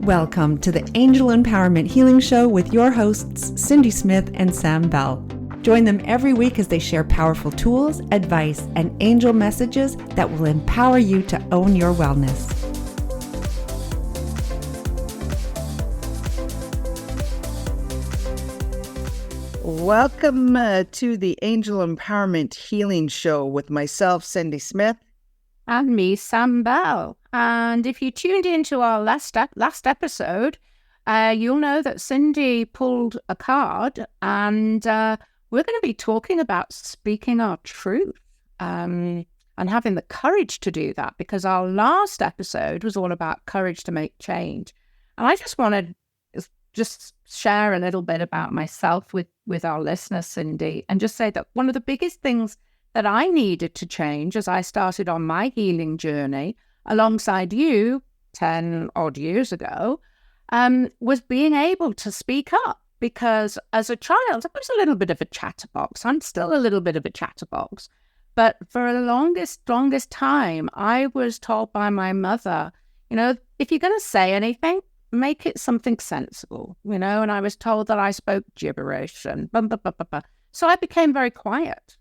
Welcome to the Angel Empowerment Healing Show with your hosts, Cindy Smith and Sam Bell. Join them every week as they share powerful tools, advice, and angel messages that will empower you to own your wellness. Welcome to the Angel Empowerment Healing Show with myself, Cindy Smith. And me, Sam Bell. And if you tuned into our last episode, you'll know that Cindy pulled a card, and we're going to be talking about speaking our truth and having the courage to do that, because our last episode was all about courage to make change. And I just want to just share a little bit about myself with our listeners, Cindy, and just say that one of the biggest things that I needed to change as I started on my healing journey alongside you 10 odd years ago, was being able to speak up. Because as a child, I was a little bit of a chatterbox. I'm still a little bit of a chatterbox. But for the longest time, I was told by my mother, if you're going to say anything, make it something sensible, and I was told that I spoke gibberish and blah, blah, blah, blah, blah. So I became very quiet.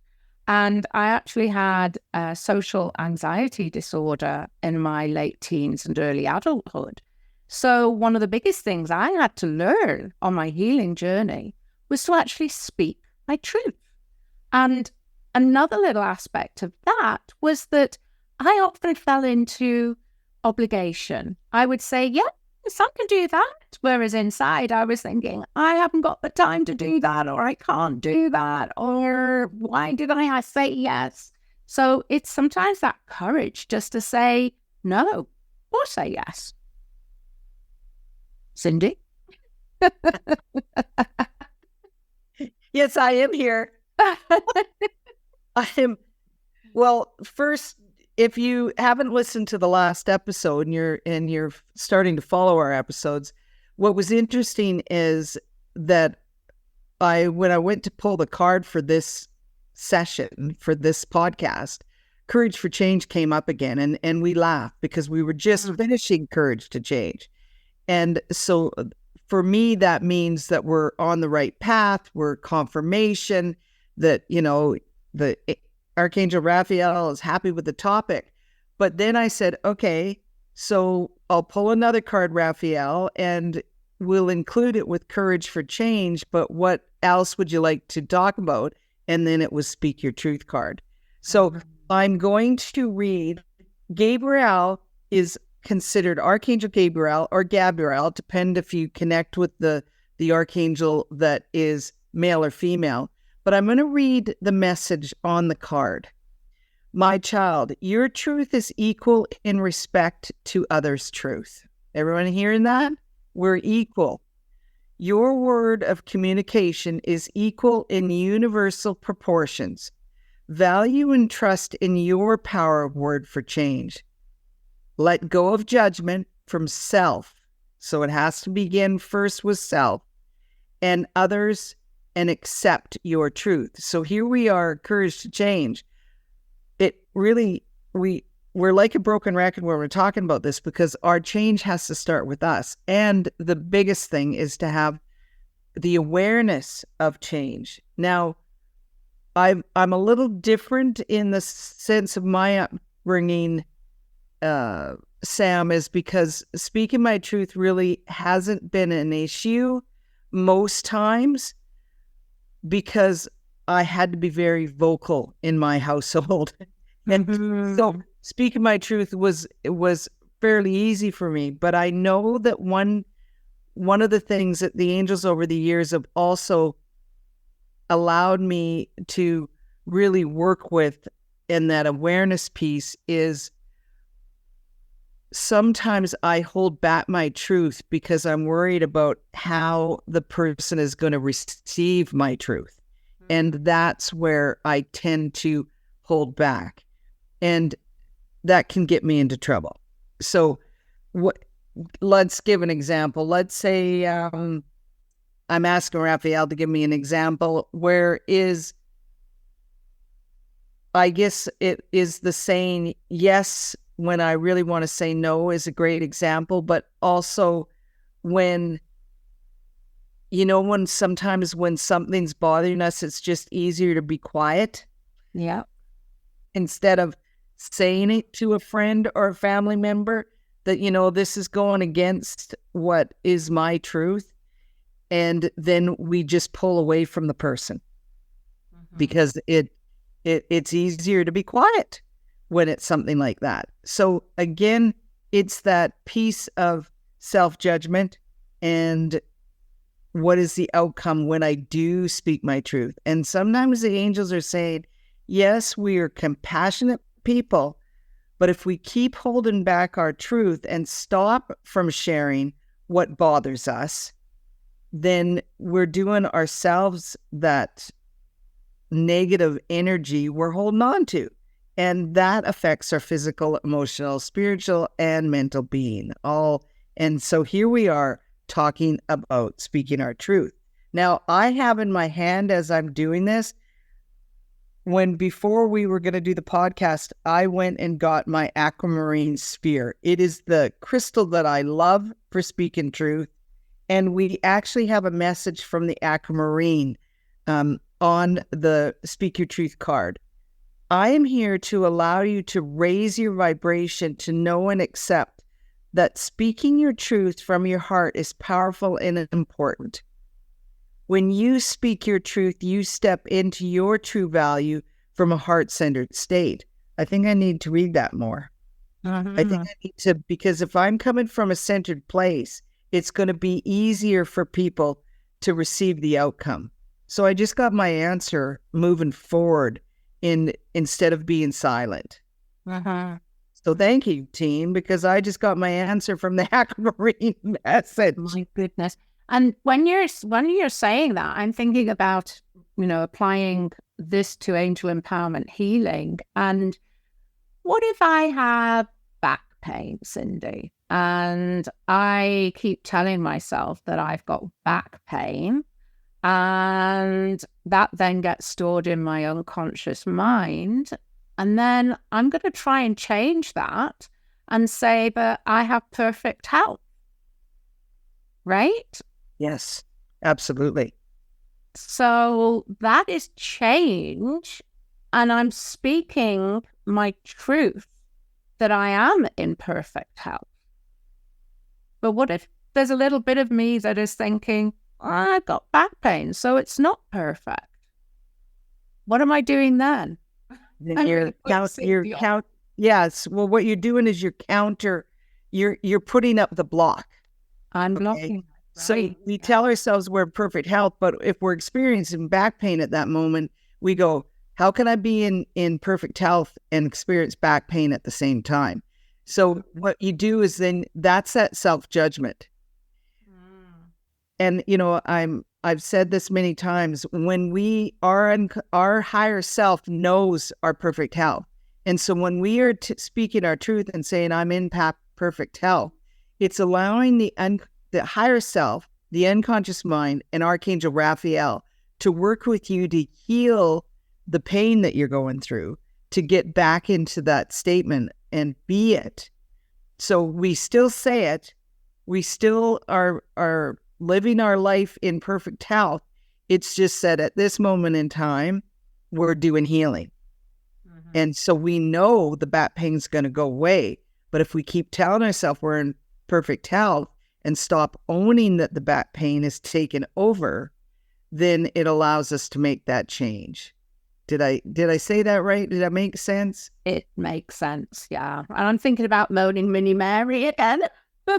And I actually had a social anxiety disorder in my late teens and early adulthood. So one of the biggest things I had to learn on my healing journey was to actually speak my truth. And another little aspect of that was that I often fell into obligation. I would say, yeah, yes, I can do that. Whereas inside I was thinking, I haven't got the time to do that, or I can't do that, or why did I say yes? So it's sometimes that courage just to say no or say yes. Cindy? Yes, I am here. I am. Well, first, if you haven't listened to the last episode and you're starting to follow our episodes, what was interesting is that when I went to pull the card for this session, for this podcast, Courage for Change came up again, and we laughed because we were just finishing Courage to Change. And so for me, that means that we're on the right path. We're confirmation that, the Archangel Raphael is happy with the topic. But then I said, okay, so I'll pull another card, Raphael, and we'll include it with Courage for Change. But what else would you like to talk about? And then it was Speak Your Truth card. So I'm going to read. Gabriel is considered Archangel Gabriel or Gabriel, depend if you connect with the archangel that is male or female. But I'm going to read the message on the card. My child, your truth is equal in respect to others' truth. Everyone hearing that? We're equal. Your word of communication is equal in universal proportions. Value and trust in your power of word for change. Let go of judgment from self. So it has to begin first with self and others, and accept your truth. So here we are, Courage to Change. It really, we're like a broken record when we're talking about this, because our change has to start with us. And the biggest thing is to have the awareness of change. Now, I'm a little different in the sense of my upbringing, Sam, is because speaking my truth really hasn't been an issue most times, because I had to be very vocal in my household. And so speaking my truth was fairly easy for me. But I know that one of the things that the angels over the years have also allowed me to really work with in that awareness piece is sometimes I hold back my truth because I'm worried about how the person is going to receive my truth. And that's where I tend to hold back. And that can get me into trouble. So let's give an example. Let's say I'm asking Raphael to give me an example where I guess it is the saying yes when I really want to say no is a great example, but also when sometimes when something's bothering us, it's just easier to be quiet. Yeah. Instead of saying it to a friend or a family member that, this is going against what is my truth. And then we just pull away from the person because it's easier to be quiet when it's something like that. So again, it's that piece of self-judgment and what is the outcome when I do speak my truth. And sometimes the angels are saying, yes, we are compassionate people, but if we keep holding back our truth and stop from sharing what bothers us, then we're doing ourselves that negative energy we're holding on to. And that affects our physical, emotional, spiritual, and mental being. And so here we are talking about speaking our truth. Now, I have in my hand as I'm doing this, before we were going to do the podcast, I went and got my aquamarine sphere. It is the crystal that I love for speaking truth. And we actually have a message from the aquamarine on the Speak Your Truth card. I am here to allow you to raise your vibration to know and accept that speaking your truth from your heart is powerful and important. When you speak your truth, you step into your true value from a heart-centered state. I think I need to read that more. I think I need to, because if I'm coming from a centered place, it's going to be easier for people to receive the outcome. So I just got my answer moving forward instead of being silent. So thank you, team, because I just got my answer from the aquamarine message. My goodness. And when you're saying that, I'm thinking about, applying this to angel empowerment healing. And what if I have back pain, Cindy? And I keep telling myself that I've got back pain, and that then gets stored in my unconscious mind. And then I'm going to try and change that and say, but I have perfect health. Right? Yes, absolutely. So that is change. And I'm speaking my truth that I am in perfect health. But what if there's a little bit of me that is thinking, I've got back pain, so it's not perfect? What am I doing then? Yes. Well, what you're doing is you're putting up the block. I'm blocking. Right? So we tell ourselves we're in perfect health, but if we're experiencing back pain at that moment, we go, how can I be in perfect health and experience back pain at the same time? So what you do is then that's that self-judgment. And, I've said this many times, when we are our higher self knows our perfect health. And so when we are speaking our truth and saying, I'm in perfect health, it's allowing the higher self, the unconscious mind, and Archangel Raphael to work with you to heal the pain that you're going through, to get back into that statement and be it. So we still say it. We still are living our life in perfect health. It's just that at this moment in time, we're doing healing. And so we know the back pain's going to go away. But if we keep telling ourselves we're in perfect health and stop owning that the back pain is taken over, then it allows us to make that change. Did I say that right? Did that make sense? It makes sense, yeah. And I'm thinking about moaning Minnie Mary again.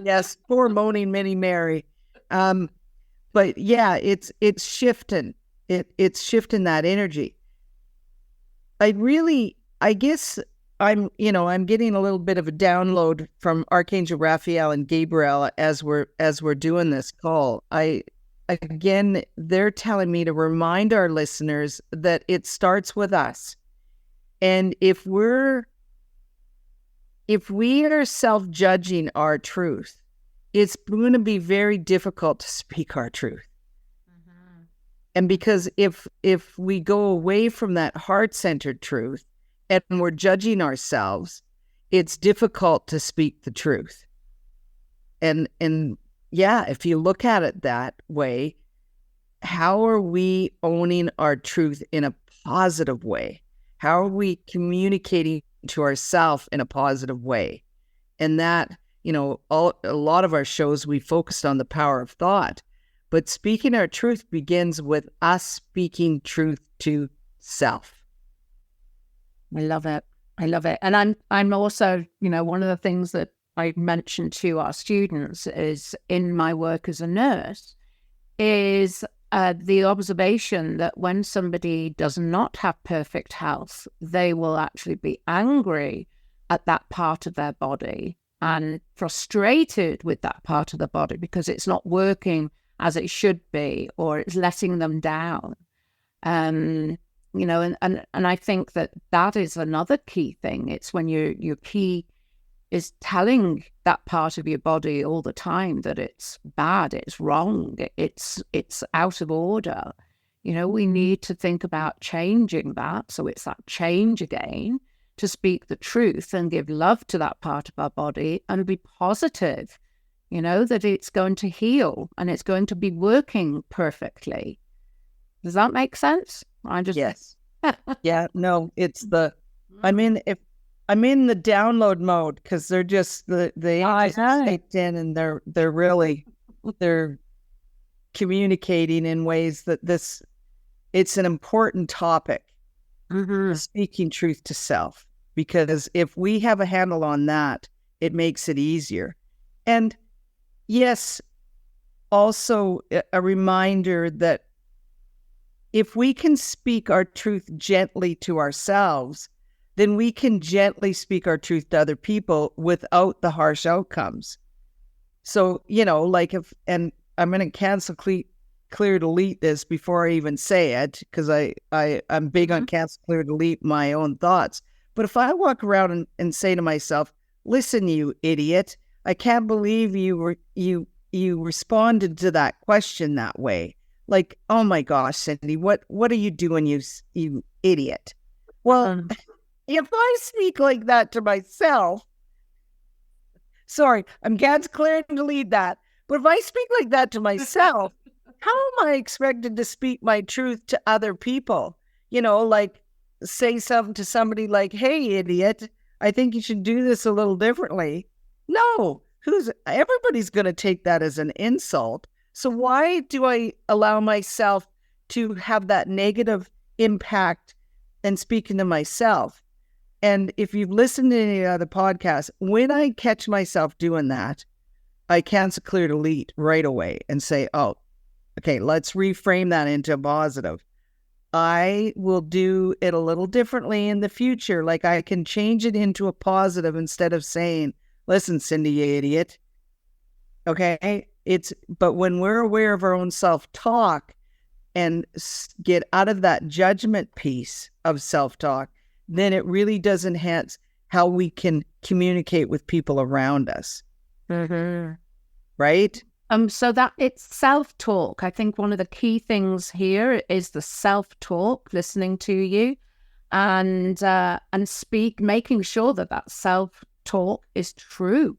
Yes, poor moaning Minnie Mary. But yeah, it's shifting. It's shifting that energy. I guess I'm getting a little bit of a download from Archangel Raphael and Gabriel as we're doing this call. Again, they're telling me to remind our listeners that it starts with us. And if we are self-judging our truth, it's going to be very difficult to speak our truth. And because if we go away from that heart-centered truth and we're judging ourselves, it's difficult to speak the truth. And if you look at it that way, how are we owning our truth in a positive way? How are we communicating to ourselves in a positive way? And that, a lot of our shows, we focused on the power of thought, but speaking our truth begins with us speaking truth to self. I love it. I love it. And I'm also, one of the things that I mentioned to our students is in my work as a nurse is the observation that when somebody does not have perfect health, they will actually be angry at that part of their body and frustrated with that part of the body because it's not working as it should be, or it's letting them down. And I think that is another key thing. It's when your key is telling that part of your body all the time that it's bad, it's wrong, it's out of order. We need to think about changing that. So it's that change again, to speak the truth and give love to that part of our body and be positive, that it's going to heal and it's going to be working perfectly. Does that make sense? Yes. Yeah, no, it's I'm in the download mode because they're just they staked in, and they're communicating in ways that it's an important topic. Speaking truth to self, because if we have a handle on that, it makes it easier. And yes, also a reminder that if we can speak our truth gently to ourselves, then we can gently speak our truth to other people without the harsh outcomes. So, and I'm going to cancel, clear, delete this before I even say it, because I'm big on cancel, clear, delete my own thoughts. But if I walk around and say to myself, listen, you idiot, I can't believe you responded to that question that way. Like, oh my gosh, Cindy, what are you doing, you idiot? Well, if I speak like that to myself, sorry, I'm can't clear and delete that. But if I speak like that to myself, how am I expected to speak my truth to other people? Like say something to somebody like, hey, idiot, I think you should do this a little differently. No, everybody's going to take that as an insult. So why do I allow myself to have that negative impact and speaking to myself? And if you've listened to any other podcasts, when I catch myself doing that, I cancel, clear, delete right away and say, oh, okay, let's reframe that into a positive. I will do it a little differently in the future. Like I can change it into a positive instead of saying, listen, Cindy, you idiot. Okay. But when we're aware of our own self-talk and get out of that judgment piece of self-talk, then it really does enhance how we can communicate with people around us. Right? So that it's self-talk. I think one of the key things here is the self-talk, listening to you and making sure that self-talk is true.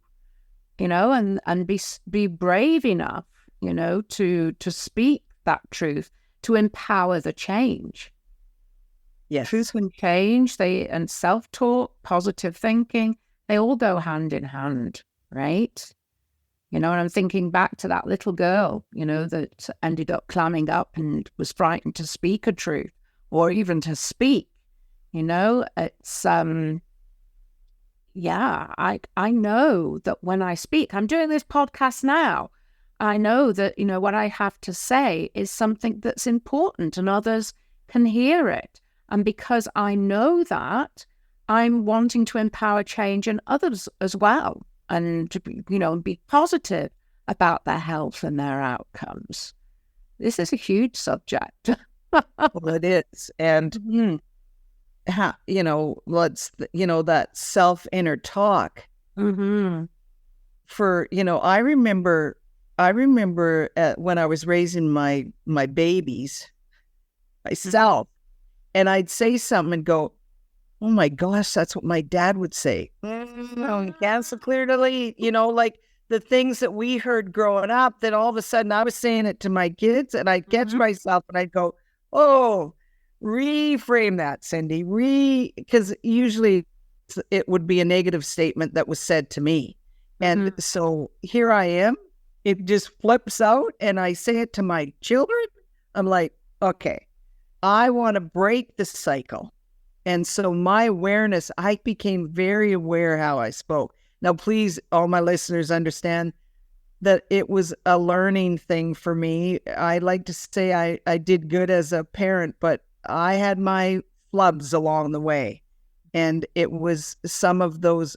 And be brave enough, to speak that truth, to empower the change. Yes. Truth and change, and self-talk, positive thinking, they all go hand in hand, right? And I'm thinking back to that little girl, that ended up climbing up and was frightened to speak a truth or even to speak. It's I know that when I speak, I'm doing this podcast now, I know that, what I have to say is something that's important and others can hear it. And because I know that, I'm wanting to empower change in others as well and to be positive about their health and their outcomes. This is a huge subject. Well, it is. And that self inner talk. For I remember when I was raising my babies myself, and I'd say something and go, oh my gosh, that's what my dad would say. Cancel, clear, delete. Like the things that we heard growing up, then all of a sudden I was saying it to my kids, and I'd catch myself and I'd go, oh, reframe that, Cindy. Because usually it would be a negative statement that was said to me. And so here I am. It just flips out and I say it to my children. I'm like, okay, I want to break the cycle. And so my awareness, I became very aware how I spoke. Now, please, all my listeners understand that it was a learning thing for me. I like to say I did good as a parent, but I had my flubs along the way. And it was some of those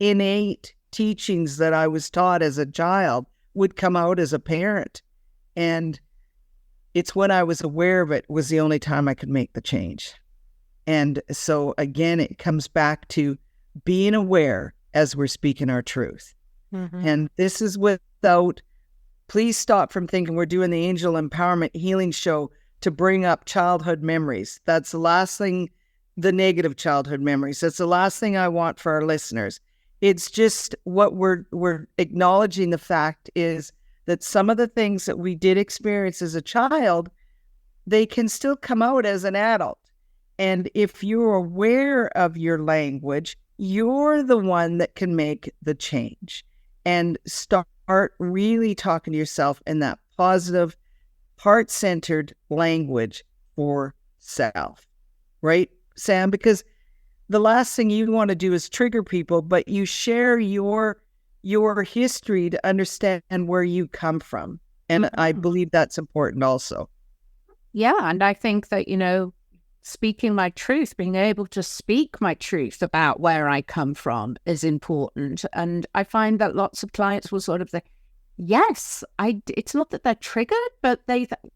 innate teachings that I was taught as a child would come out as a parent. And it's when I was aware of it was the only time I could make the change. And so again, it comes back to being aware as we're speaking our truth. And this is without, please stop from thinking we're doing the Angel Empowerment Healing Show to bring up childhood memories. That's the last thing, the negative childhood memories. That's the last thing I want for our listeners. It's just what we're acknowledging the fact is that some of the things that we did experience as a child, they can still come out as an adult. And if you're aware of your language, you're the one that can make the change and start really talking to yourself in that positive, heart-centered language for self. Right, Sam? Because the last thing you want to do is trigger people, but you share your history to understand where you come from. And I believe that's important also. Yeah, and I think that, speaking my truth, being able to speak my truth about where I come from is important. And I find that lots of clients will sort of say, yes, it's not that they're triggered, but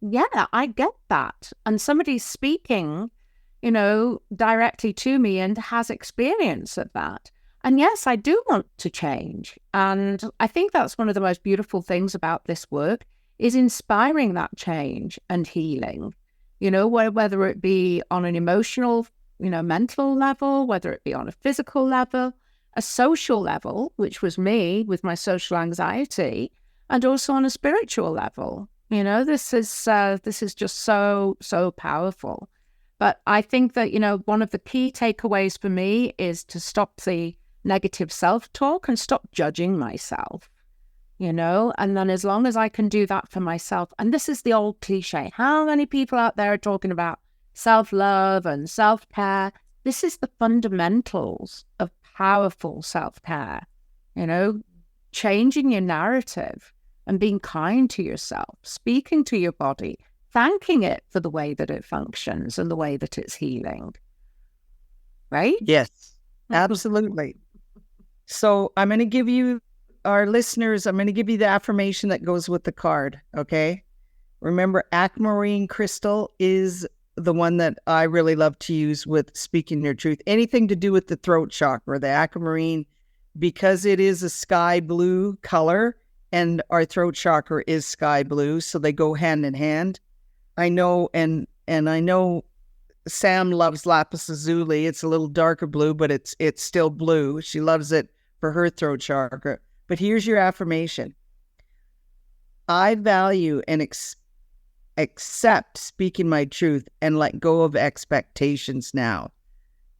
yeah, I get that. And somebody's speaking directly to me and has experience of that. And yes, I do want to change. And I think that's one of the most beautiful things about this work is inspiring that change and healing, whether it be on an emotional, mental level, whether it be on a physical level, a social level, which was me with my social anxiety, and also on a spiritual level. This is just so, so powerful. But I think that, one of the key takeaways for me is to stop the negative self-talk and stop judging myself, and then as long as I can do that for myself, and this is the old cliche, how many people out there are talking about self-love and self-care? This is the fundamentals of powerful self-care, changing your narrative and being kind to yourself, speaking to your body, thanking it for the way that it functions and the way that it's healing. Right? Yes, absolutely. So I'm going to give you, our listeners, I'm going to give you the affirmation that goes with the card, okay? Remember, aquamarine crystal is the one that I really love to use with speaking your truth. Anything to do with the throat chakra, the aquamarine, because it is a sky blue color and our throat chakra is sky blue, so they go hand in hand. I know, and I know Sam loves lapis lazuli. It's a little darker blue, but it's still blue. She loves it for her throat chakra. But here's your affirmation. I value and accept speaking my truth and let go of expectations now.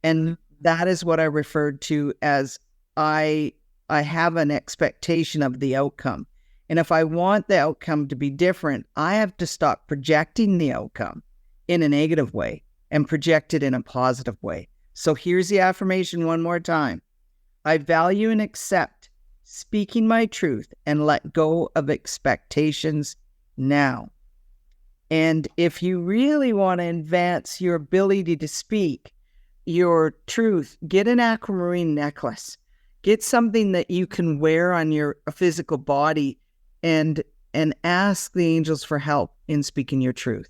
And that is what I referred to as I have an expectation of the outcome. And if I want the outcome to be different, I have to stop projecting the outcome in a negative way and project it in a positive way. So here's the affirmation one more time. I value and accept speaking my truth and let go of expectations now. And if you really want to advance your ability to speak your truth, get an aquamarine necklace. Get something that you can wear on your physical body and ask the angels for help in speaking your truth,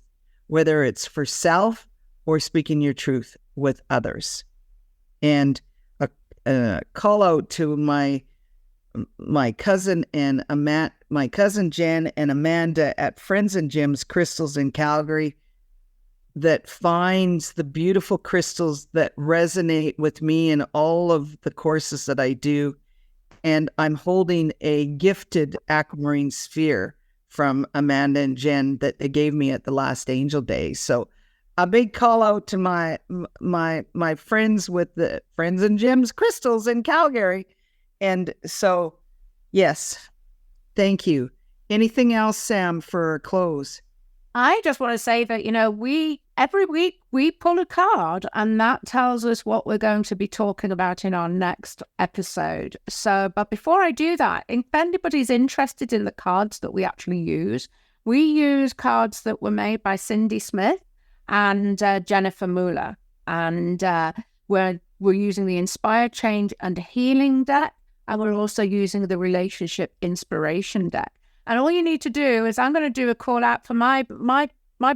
whether it's for self or speaking your truth with others. And a call out to my cousin and my cousin Jen and Amanda at Friends and Gems Crystals in Calgary that finds the beautiful crystals that resonate with me in all of the courses that I do. and I'm holding a gifted aquamarine sphere from Amanda and Jen that they gave me at the last Angel Day. So a big call out to my friends with the Friends and Gems crystals in Calgary. And so, yes, thank you. Anything else, Sam, for close? I just want to say that, every week we pull a card, and that tells us what we're going to be talking about in our next episode. So, but before I do that, if anybody's interested in the cards that we actually use, we use cards that were made by Cindy Smith and Jennifer Mueller. And we're using the Inspire, Change and Healing deck, and we're also using the Relationship Inspiration deck. And all you need to do is, I'm going to do a call out for my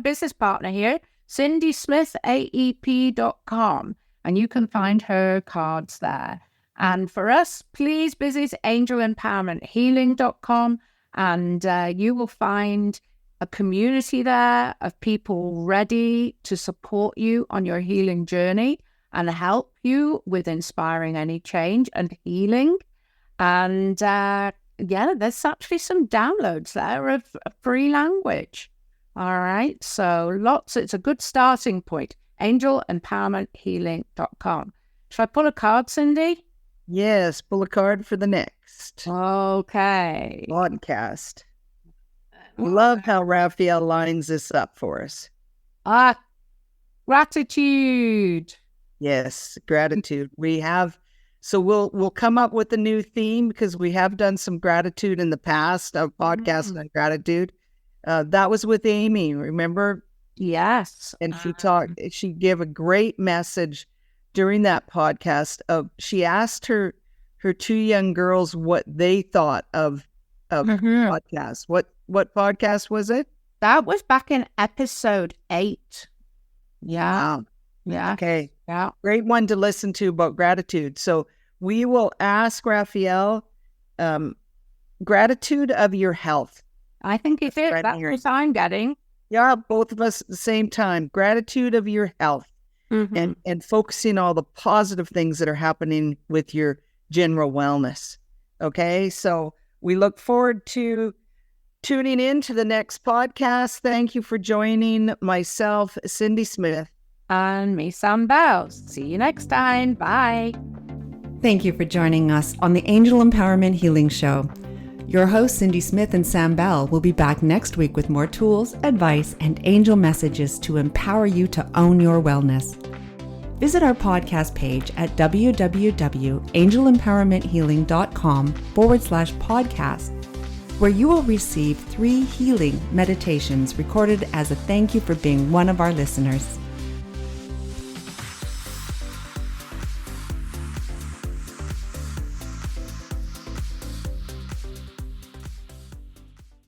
business partner here, cindysmithaep.com, and you can find her cards there. And for us, please visit angelempowermenthealing.com, and you will find a community there of people ready to support you on your healing journey and help you with inspiring any change and healing. And there's actually some downloads there of free language. All right. So it's a good starting point. angelempowermenthealing.com. Should I pull a card, Cindy? Yes. Pull a card for the next. Okay. Podcast. Love how Raphael lines this up for us. Gratitude. Yes. Gratitude. So we'll come up with a new theme, because we have done some gratitude in the past, a podcast on gratitude. That was with Amy, remember? Yes. And she gave a great message during that podcast. She asked her 2 young girls what they thought of podcasts. What podcast was it? That was back in episode 8. Yeah. Wow. Yeah. Okay. Yeah. Great one to listen to about gratitude. So we will ask Raphael, gratitude of your health. I think it is. That's what I'm getting. Yeah, both of us at the same time. Gratitude of your health, and focusing all the positive things that are happening with your general wellness. Okay, so we look forward to tuning in to the next podcast. Thank you for joining myself, Cindy Smith. And me, Sam Bell. See you next time. Bye. Thank you for joining us on the Angel Empowerment Healing Show. Your hosts, Cindy Smith and Sam Bell, will be back next week with more tools, advice, and angel messages to empower you to own your wellness. Visit our podcast page at www.angelempowermenthealing.com/podcast, where you will receive 3 healing meditations recorded as a thank you for being one of our listeners.